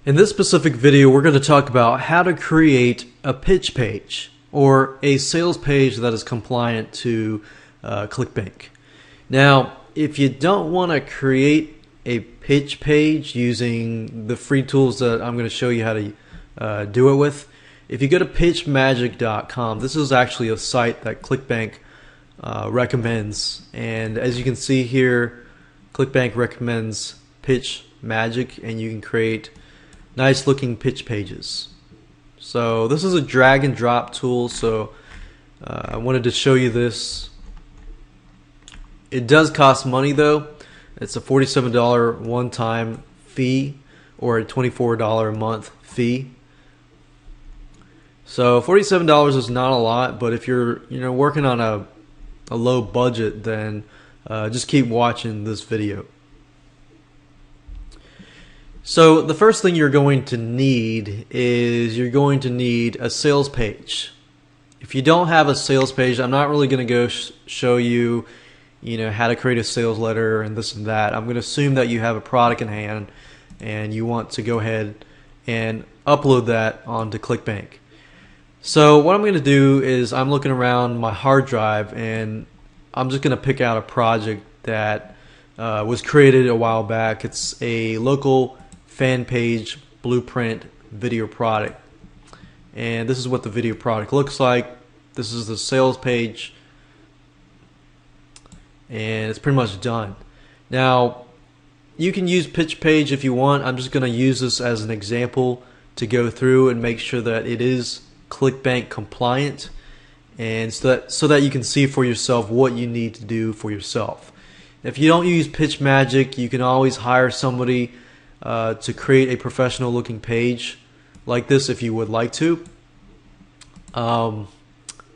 In this specific video, we're going to talk about how to create a pitch page or a sales page that is compliant to ClickBank. Now, if you don't want to create a pitch page using the free tools that I'm going to show you how to do it with, if you go to pitchmagic.com, this is actually a site that ClickBank recommends, and as you can see here, ClickBank recommends PitchMagic, and you can create nice looking pitch pages. So this is a drag and drop tool, so I wanted to show you this. It does cost money though. It's a $47 one-time fee or a $24 a month fee. So $47 is not a lot, but if you're working on a low budget, then just keep watching this video. So the first thing you're going to need is you're going to need a sales page. If you don't have a sales page, I'm not really going to go show you, how to create a sales letter and this and that. I'm going to assume that you have a product in hand and you want to go ahead and upload that onto ClickBank. So what I'm going to do is I'm looking around my hard drive and I'm just going to pick out a project that was created a while back. It's a local fan page blueprint video product, and this is what the video product looks like. This is the sales page, and it's pretty much done. Now you can use pitch page if you want. I'm just going to use this as an example to go through and make sure that it is ClickBank compliant, and so that you can see for yourself what you need to do for yourself. If you don't use PitchMagic, you can always hire somebody to create a professional looking page like this if you would like to. But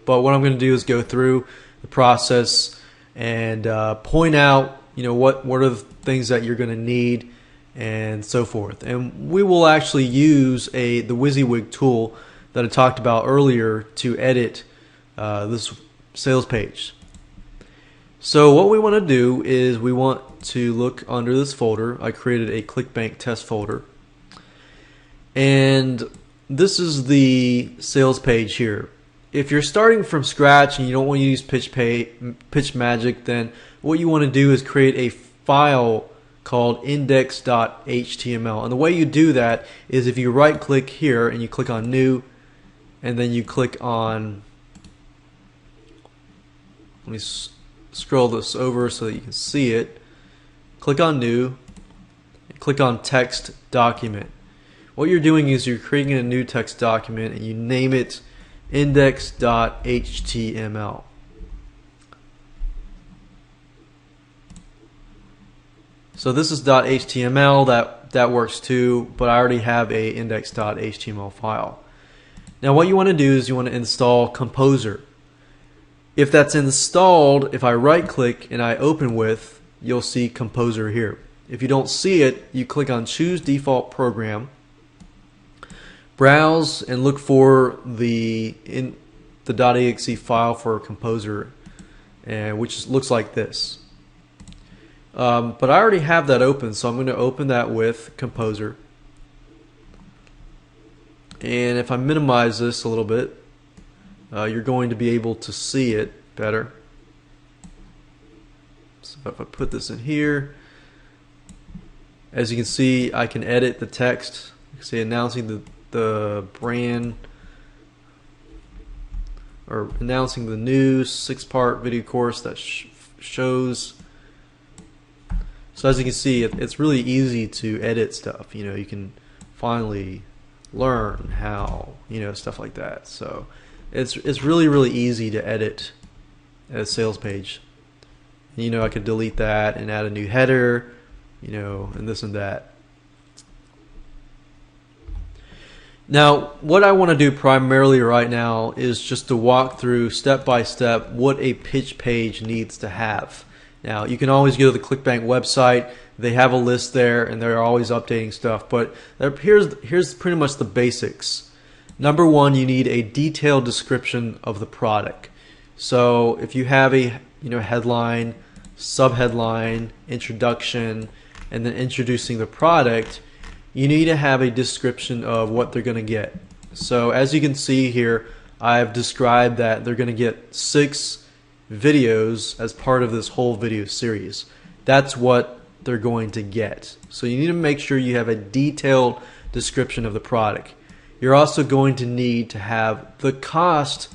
what I'm going to do is go through the process and point out what are the things that you're going to need and so forth. And we will actually use the WYSIWYG tool that I talked about earlier to edit this sales page. So what we want to do is we want to look under this folder. I created a ClickBank test folder, and this is the sales page here. If you're starting from scratch and you don't want to use PitchMagic, then what you want to do is create a file called index.html. And the way you do that is if you right click here and you click on new, and then you click on, let me scroll this over so that you can see it. Click on new and click on text document. What you're doing is you're creating a new text document and you name it index.html. So this is .html, that works too, but I already have a index.html file. Now what you want to do is you want to install Composer. If that's installed, if I right click and I open with, you'll see Composer here. If you don't see it, you click on choose default program, browse and look for the .exe file for Composer, and which looks like this. But I already have that open, so I'm going to open that with Composer. And if I minimize this a little bit, you're going to be able to see it better. So if I put this in here, as you can see, I can edit the text. Say announcing the brand, or announcing the new 6-part video course that shows. So as you can see, it's really easy to edit stuff. You can finally learn how, stuff like that. So it's really easy to edit a sales page. I could delete that and add a new header, and this and that. Now what I want to do primarily right now is just to walk through step by step what a pitch page needs to have. Now you can always go to the ClickBank website. They have a list there and they're always updating stuff, but here's pretty much the basics. Number one, you need a detailed description of the product. So if you have a headline, subheadline, introduction, and then introducing the product, you need to have a description of what they're going to get. So as you can see here, I've described that they're going to get 6 videos as part of this whole video series. That's what they're going to get. So you need to make sure you have a detailed description of the product. You're also going to need to have the cost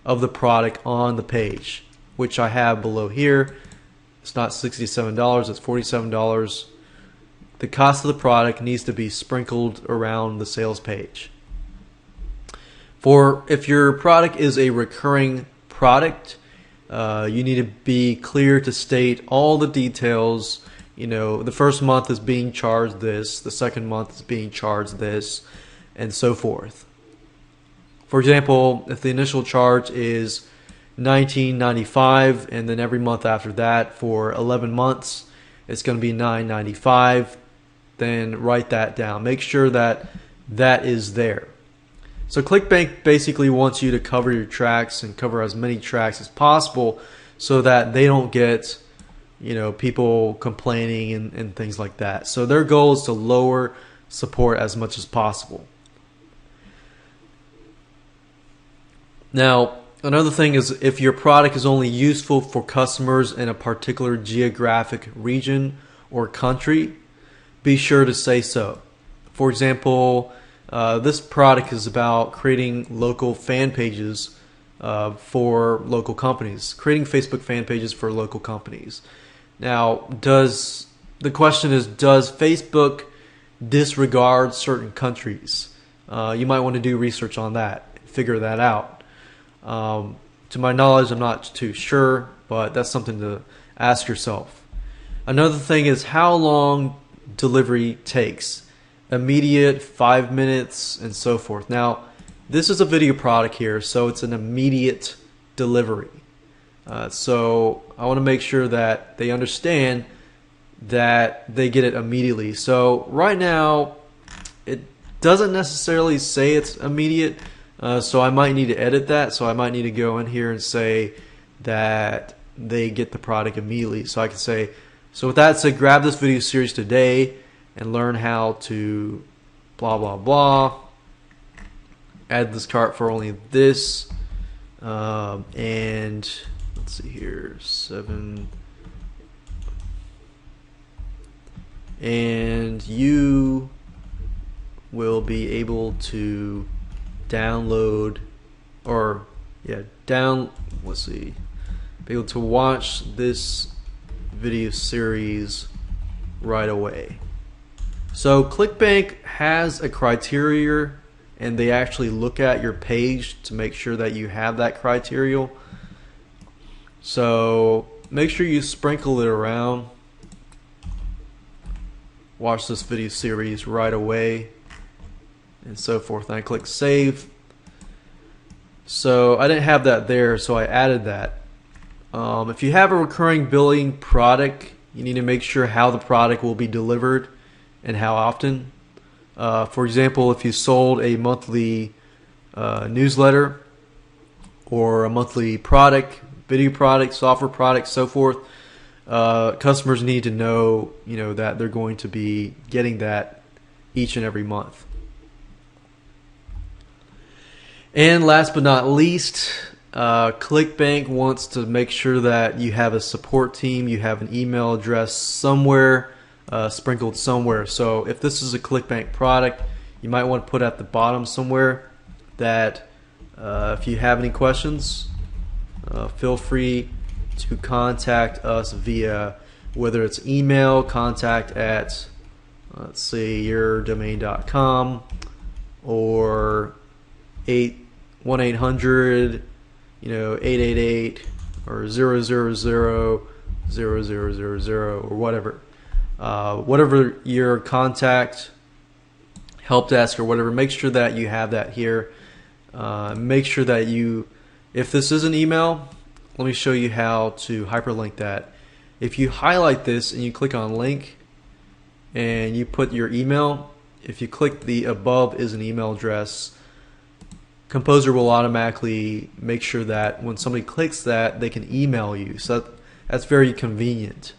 of the product on the page, which I have below here. It's not $67, it's $47. The cost of the product needs to be sprinkled around the sales page. For if your product is a recurring product, you need to be clear to state all the details. You know, the first month is being charged this, the second month is being charged this, and so forth. For example, if the initial charge is $19.95 and then every month after that for 11 months it's going to be $9.95, then write that down. Make sure that that is there. So ClickBank basically wants you to cover your tracks and cover as many tracks as possible so that they don't get, you know, people complaining and things like that. So their goal is to lower support as much as possible. Now, another thing is if your product is only useful for customers in a particular geographic region or country, be sure to say so. For example, this product is about creating local fan pages for local companies, creating Facebook fan pages for local companies. Now, the question is, does Facebook disregard certain countries? You might want to do research on that, figure that out. To my knowledge, I'm not too sure, but that's something to ask yourself. Another thing is how long delivery takes. Immediate, 5 minutes, and so forth. Now, this is a video product here, so it's an immediate delivery. So I want to make sure that they understand that they get it immediately. So right now, it doesn't necessarily say it's immediate, so I might need to edit that. So I might need to go in here and say that they get the product immediately. So I can say, so with that said, grab this video series today and learn how to blah blah blah. Add this cart for only this, and let's see here, 7. And you will be able to download, or let's see, be able to watch this video series right away. So ClickBank has a criteria, and they actually look at your page to make sure that you have that criteria. So make sure you sprinkle it around. Watch this video series right away, and so forth. And I click save. So I didn't have that there, so I added that. If you have a recurring billing product, you need to make sure how the product will be delivered and how often. For example, if you sold a monthly newsletter or a monthly product, video product, software product, so forth, customers need to know, that they're going to be getting that each and every month. And last but not least, ClickBank wants to make sure that you have a support team, you have an email address somewhere, sprinkled somewhere. So if this is a ClickBank product, you might want to put at the bottom somewhere that if you have any questions, feel free to contact us via, whether it's email, contact at, let's see, yourdomain.com, or 1-800 888 or 000 or whatever. Whatever your contact help desk or whatever, make sure that you have that here. Make sure that if this is an email, let me show you how to hyperlink that. If you highlight this and you click on link and you put your email, if you click the above is an email address, Composer will automatically make sure that when somebody clicks that, they can email you. So that's very convenient.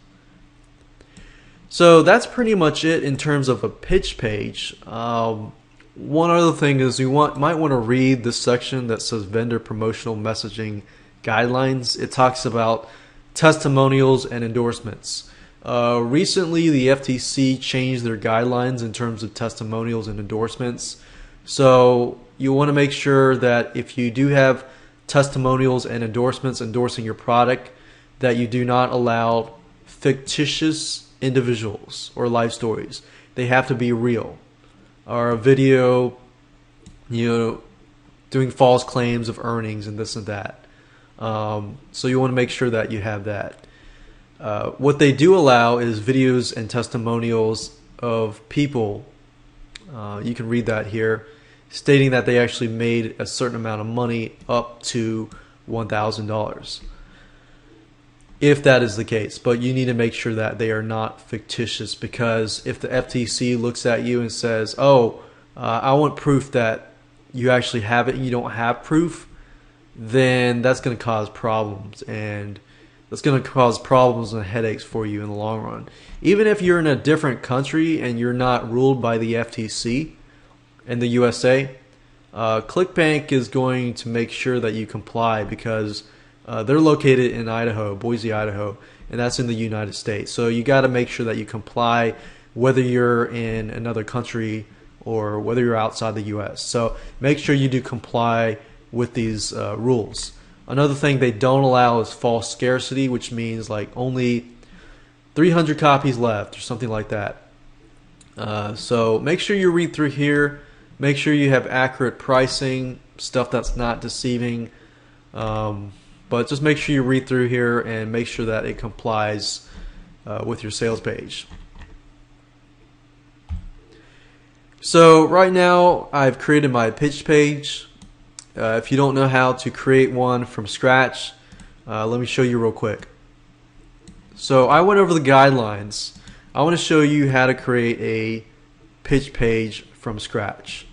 So that's pretty much it in terms of a pitch page. One other thing is you might want to read this section that says vendor promotional messaging guidelines. It talks about testimonials and endorsements. Recently, the FTC changed their guidelines in terms of testimonials and endorsements. So you want to make sure that if you do have testimonials and endorsements endorsing your product, that you do not allow fictitious individuals or life stories. They have to be real. Or a video, doing false claims of earnings and this and that. So you want to make sure that you have that. What they do allow is videos and testimonials of people. You can read that here, stating that they actually made a certain amount of money up to $1,000. If that is the case, but you need to make sure that they are not fictitious, because if the FTC looks at you and says, oh, I want proof that you actually have it and you don't have proof, then that's going to cause problems, and that's going to cause problems and headaches for you in the long run. Even if you're in a different country and you're not ruled by the FTC in the USA, ClickBank is going to make sure that you comply, because they're located in Idaho, Boise, Idaho, and that's in the United States. So you got to make sure that you comply whether you're in another country or whether you're outside the US. So make sure you do comply with these rules. Another thing they don't allow is false scarcity, which means like only 300 copies left or something like that. So make sure you read through here. Make sure you have accurate pricing, stuff that's not deceiving. But just make sure you read through here and make sure that it complies with your sales page. So right now I've created my pitch page. If you don't know how to create one from scratch, let me show you real quick. So I went over the guidelines. I want to show you how to create a pitch page from scratch.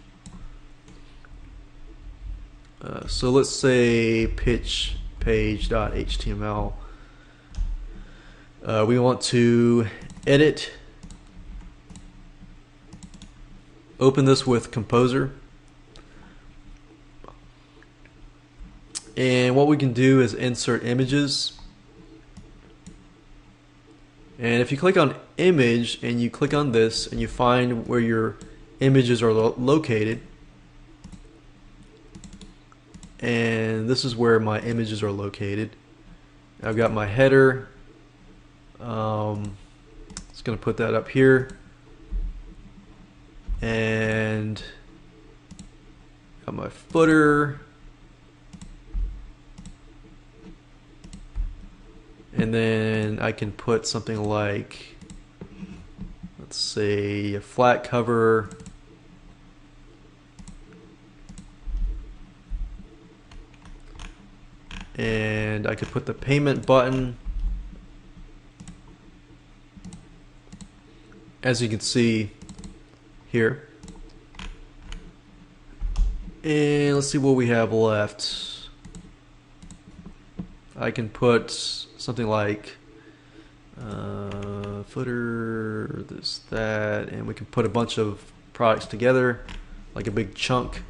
So let's say pitch page.html. We want to edit. Open this with Composer. And what we can do is insert images. And if you click on image and you click on this and you find where your images are located, and this is where my images are located. I've got my header. Just going to put that up here, and got my footer, and then I can put something like, let's say, a flat cover. And I could put the payment button. As you can see here. And let's see what we have left. I can put something like footer, this, that, and we can put a bunch of products together like a big chunk.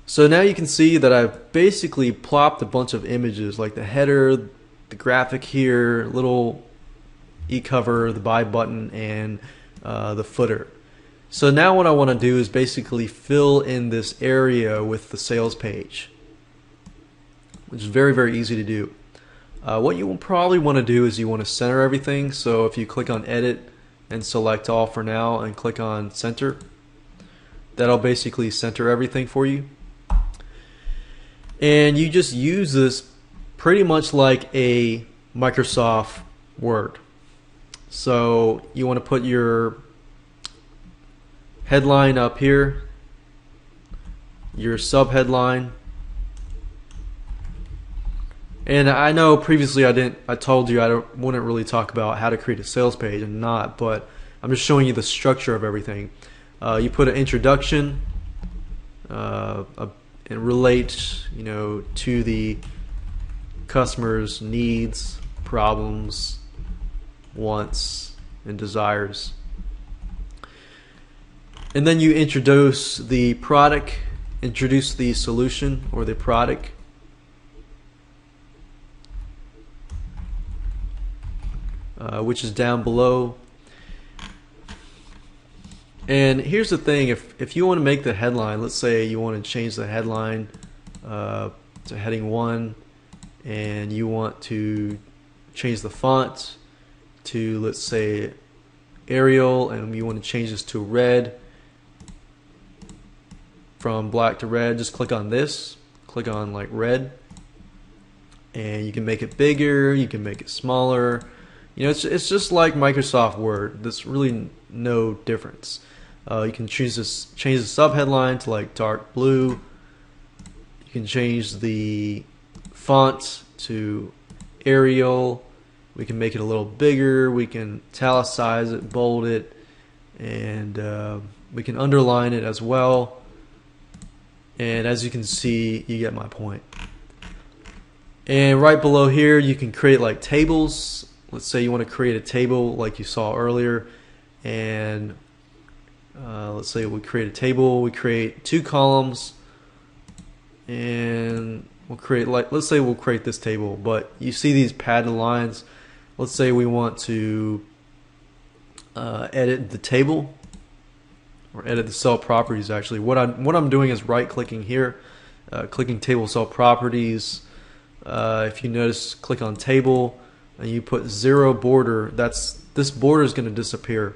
So now you can see that I've basically plopped a bunch of images like the header, the graphic here, little e-cover, the buy button, and the footer. So now what I want to do is basically fill in this area with the sales page, which is very, very easy to do. What you will probably want to do is you want to center everything. So if you click on Edit and select All for now and click on Center, that'll basically center everything for you. And you just use this pretty much like a Microsoft Word. So you want to put your headline up here, your subheadline. And I know previously I told you I wouldn't really talk about how to create a sales page, and not, but I'm just showing you the structure of everything. You put an introduction, and relate, to the customers' needs, problems, wants, and desires. And then you introduce the product, introduce the solution or the product. Which is down below. And here's the thing, if you want to make the headline, let's say you want to change the headline to heading 1, and you want to change the font to, let's say, Arial, and you want to change this to red, from black to red, just click on this, click on like red, and you can make it bigger, you can make it smaller. You know, it's just like Microsoft Word. There's really no difference. You can change the subheadline to like dark blue. You can change the font to Arial. We can make it a little bigger. We can italicize it, bold it, and we can underline it as well. And as you can see, you get my point. And right below here, you can create like tables. Let's say you want to create a table like you saw earlier, and let's say we create a table. We create 2 columns, and we'll create, like, let's say we'll create this table. But you see these padded lines. Let's say we want to edit the table, or edit the cell properties. Actually, what I'm doing is right-clicking here, clicking table cell properties. If you notice, click on table, and you put 0 border. This border is going to disappear,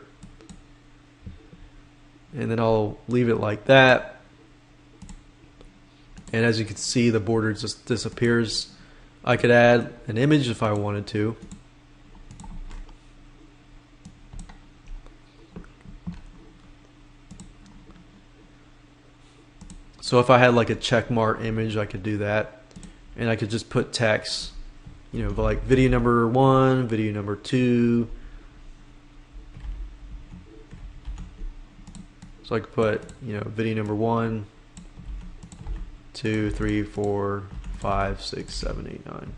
and then I'll leave it like that. And as you can see, the border just disappears. I could add an image if I wanted to. So if I had like a checkmark image, I could do that, and I could just put text, you know, like video number 1, video number 2. So I could put, you know, video number 1, 2, 3, 4, 5, 6, 7, 8, 9.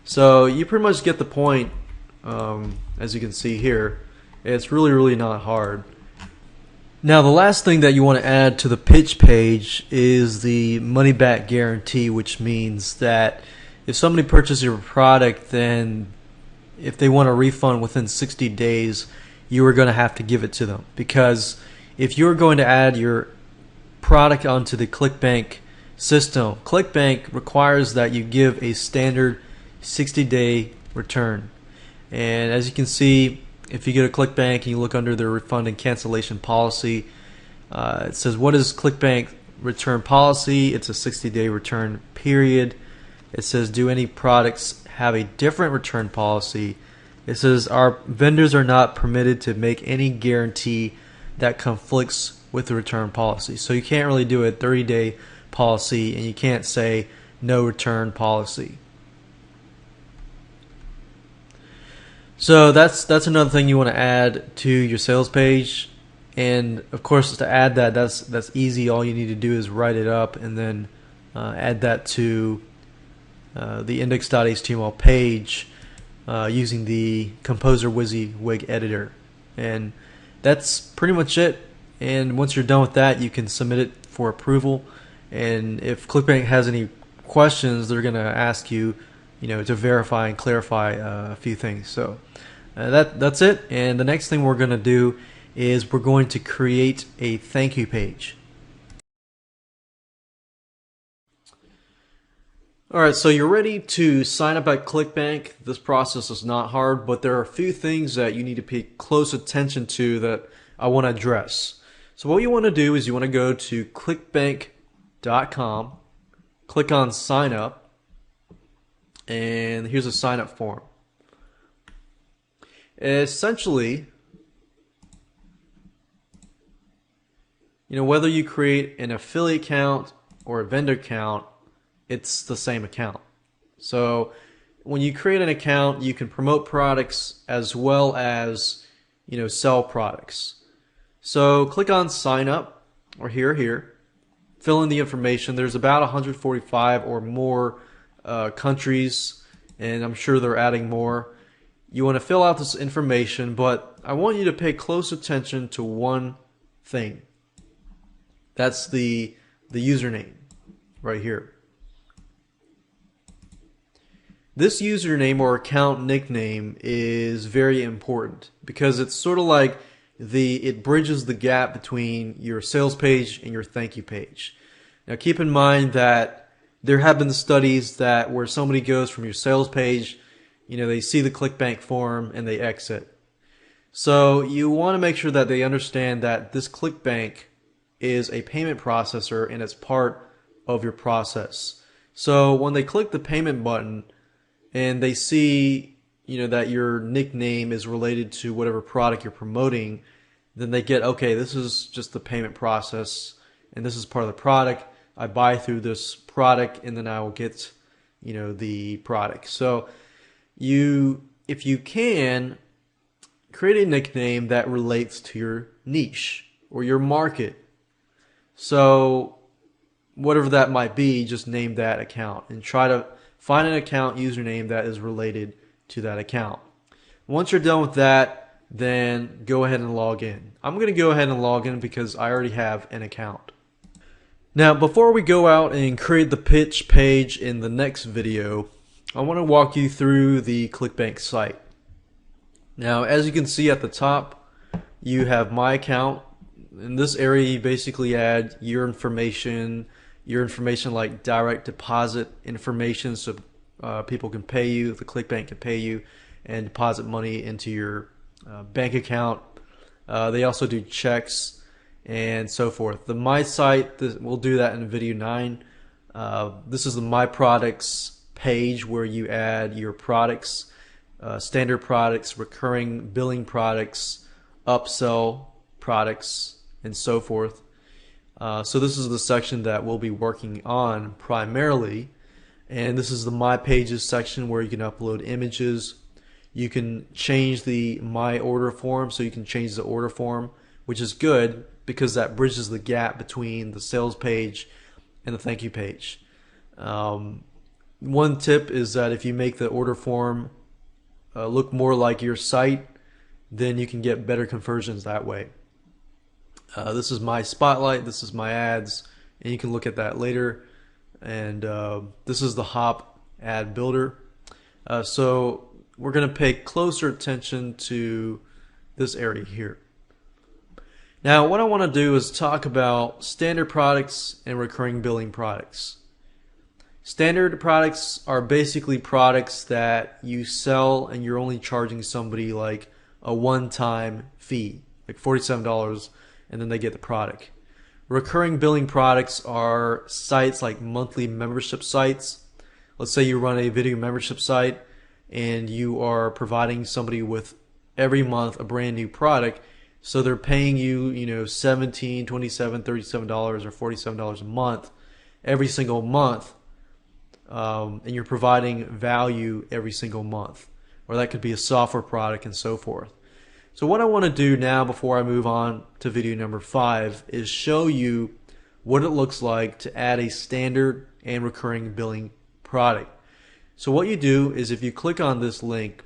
So you pretty much get the point. As you can see here, it's really not hard. Now, the last thing that you want to add to the pitch page is the money back guarantee, which means that if somebody purchases your product, then if they want a refund within 60 days, you are going to have to give it to them. Because if you're going to add your product onto the ClickBank system, ClickBank requires that you give a standard 60-day return. And as you can see, if you go to ClickBank and you look under the refund and cancellation policy, it says, what is ClickBank return policy? It's a 60-day return period. It says, do any products have a different return policy? It says, our vendors are not permitted to make any guarantee that conflicts with the return policy. So you can't really do a 30-day policy, and you can't say no return policy. So that's another thing you want to add to your sales page. And of course, to add that, that's easy. All you need to do is write it up and then add that to the index.html page using the Composer WYSIWYG editor. And that's pretty much it. And once you're done with that, you can submit it for approval. And if ClickBank has any questions, they're going to ask you, to verify and clarify a few things. So that's it. And the next thing we're going to do is we're going to create a thank you page. Alright, so you're ready to sign up at ClickBank. This process is not hard, but there are a few things that you need to pay close attention to that I want to address. So what you want to do is you want to go to clickbank.com, click on sign up, and here's a sign up form. Essentially, whether you create an affiliate account or a vendor account, it's the same account. So when you create an account, you can promote products as well as sell products. So click on sign up, or here, fill in the information. There's about 145 or more countries and I'm sure they're adding more. You want to fill out this information, but I want you to pay close attention to one thing. That's the username right here. This username or account nickname is very important because it's sort of like it bridges the gap between your sales page and your thank you page. Now keep in mind that there have been studies that where somebody goes from your sales page, they see the ClickBank form and they exit. So you want to make sure that they understand that this ClickBank is a payment processor and it's part of your process. So when they click the payment button and they see, that your nickname is related to whatever product you're promoting, then they get, okay, this is just the payment process and this is part of the product. I buy through this product and then I will get, the product. So if you can, create a nickname that relates to your niche or your market. So whatever that might be, just name that account and try to find an account username that is related to that account. Once you're done with that, then go ahead and log in. I'm going to go ahead and log in because I already have an account. Now, before we go out and create the pitch page in the next video, I want to walk you through the ClickBank site. Now, as you can see at the top, you have my account. In this area, you basically add your information like direct deposit information, so people can pay you, the ClickBank can pay you, and deposit money into your bank account. They also do checks and so forth. The My Site, we'll do that in video 9. This is the My Products page where you add your products, standard products, recurring billing products, upsell products, and so forth. So this is the section that we'll be working on primarily, and this is the My Pages section where you can upload images. You can change the My Order form, so you can change the order form, which is good because that bridges the gap between the sales page and the thank you page. One tip is that if you make the order form look more like your site, then you can get better conversions that way. This is my spotlight, this is my ads, and you can look at that later. And this is the Hop ad builder. So we're going to pay closer attention to this area here. Now what I want to do is talk about standard products and recurring billing products. Standard products are basically products that you sell and you're only charging somebody like a one-time fee, like $47, and then they get the product. Recurring billing products are sites like monthly membership sites. Let's say you run a video membership site and you are providing somebody with every month a brand new product. So they're paying you, $17, $27, $37 or $47 a month every single month. And you're providing value every single month. Or that could be a software product and so forth. So what I want to do now before I move on to video number 5 is show you what it looks like to add a standard and recurring billing product. So what you do is if you click on this link,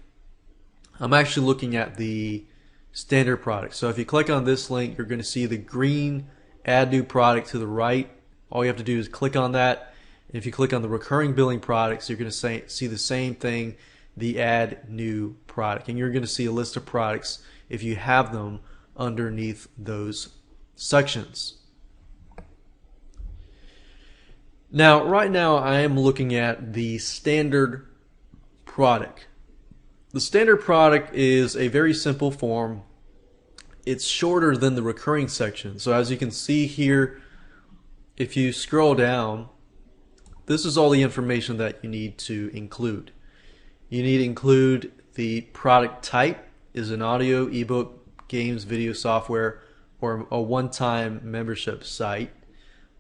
I'm actually looking at the standard product. So if you click on this link, you're going to see the green add new product to the right. All you have to do is click on that. And if you click on the recurring billing products, you're going to see the same thing, the add new product. And you're going to see a list of products if you have them underneath those sections. Now, right now I am looking at the standard product. The standard product is a very simple form. It's shorter than the recurring section. So as you can see here, if you scroll down, this is all the information that you need to include. You need to include the product type, is an audio, ebook, games, video, software, or a one-time membership site.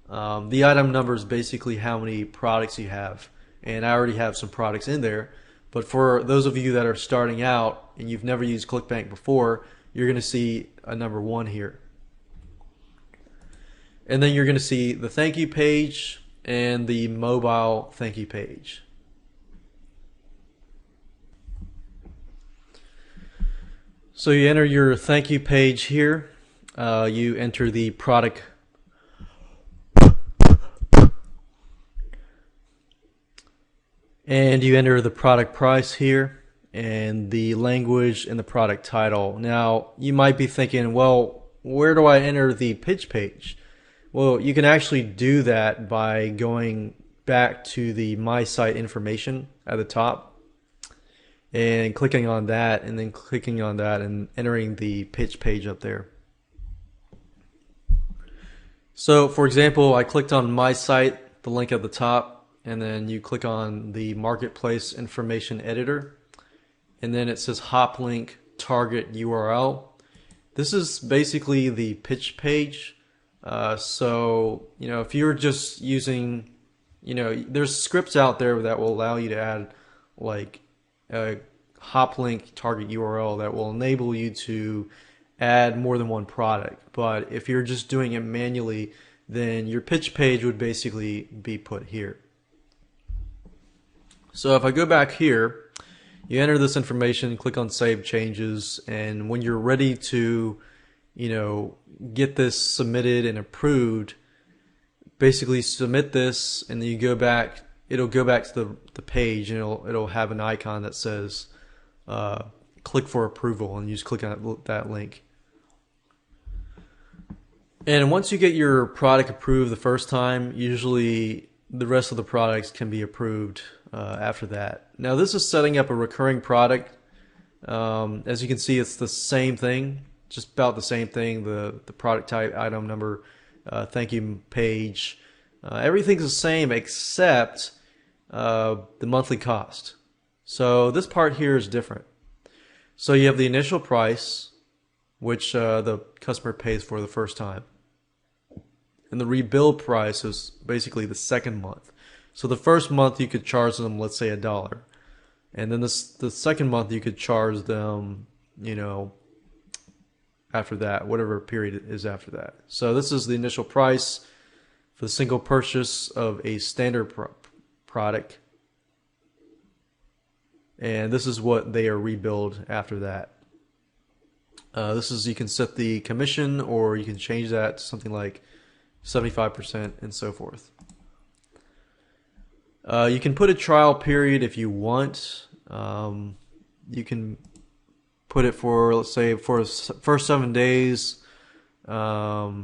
The item number is basically how many products you have, and I already have some products in there. But for those of you that are starting out and you've never used ClickBank before, you're going to see a number 1 here. And then you're going to see the thank you page and the mobile thank you page. So you enter your thank you page here. You enter the product and you enter the product price here and the language and the product title. Now you might be thinking, well, where do I enter the pitch page? Well, you can actually do that by going back to the My Site information at the top and clicking on that, and then clicking on that and entering the pitch page up there. So for example, I clicked on My Site, the link at the top, and then you click on the Marketplace Information Editor, and then it says hop link target URL. This is basically the pitch page. So, if you're just using, there's scripts out there that will allow you to add like a hop link target URL that will enable you to add more than one product. But if you're just doing it manually, then your pitch page would basically be put here. So if I go back here, you enter this information, click on Save Changes, and when you're ready to get this submitted and approved, basically submit this, and then you go back. It'll go back to the page, and it'll have an icon that says click for approval, and you just click on that link. And once you get your product approved the first time, usually the rest of the products can be approved after that. Now this is setting up a recurring product. As you can see, it's the same thing. Just about the same thing, the product type, item number, thank you page. Everything's the same except the monthly cost. So this part here is different. So you have the initial price, which the customer pays for the first time. And the rebuild price is basically the second month. So the first month you could charge them, let's say, $1. And then the second month you could charge them, after that, whatever period is after that. So this is the initial price for the single purchase of a standard product. And this is what they are rebilled after that. This is, you can set the commission, or you can change that to something like 75% and so forth. You can put a trial period if you want. You can put it for, let's say, for first 7 days, for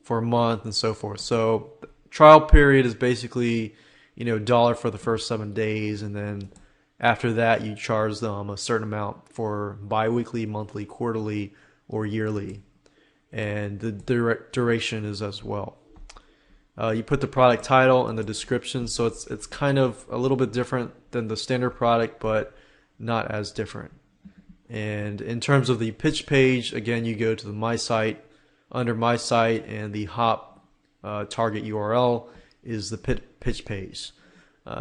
a month, and so forth. So trial period is basically, $1 for the first 7 days, and then after that you charge them a certain amount for bi-weekly, monthly, quarterly, or yearly, and the duration is as well. You put the product title and the description, so it's kind of a little bit different than the standard product, but not as different. And in terms of the pitch page, again, you go to the My Site. Under My Site, and the hop target URL is the pitch page.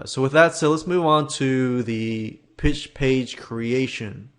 So with that said, let's move on to the pitch page creation.